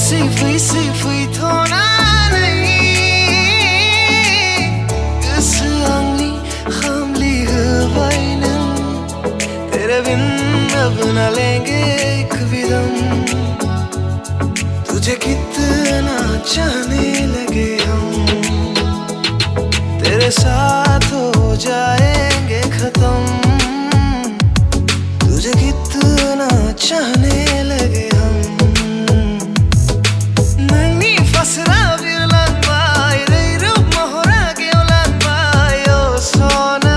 सिफी थोड़ा नहीं gosoangni khamli hwainen तेरे बिन अब न लेंगे एक भी दम तुझे कितना चाहने लगे हम तेरे साथ हो जाएंगे खत्म तुझे कितना चाहने लगे हम नंगी फसरा बिरलां बाय रे रूप मोहरा के उलान बाय ओ सोना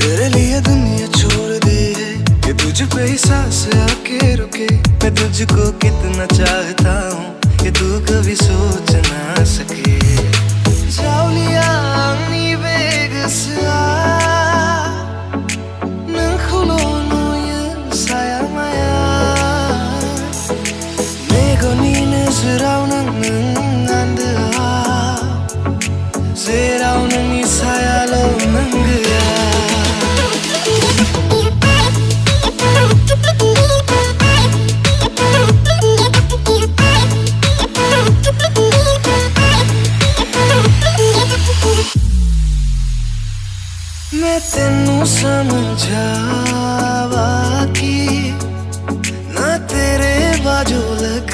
तेरे लिए दुनिया छोड़ दी है कि तुझ पे ही सांस आके रुके मैं तुझको कितना चाहता हूँ कि तू कभी सोच ना सके जाऊलिया आंगनी बेगसा नंखुलोनो ये साया माया मेगोनी नोजोराव नों anda जेराव नोंनि सायाल' नों गैया मैं तेनू समझावा कि ना तेरे बाजू लग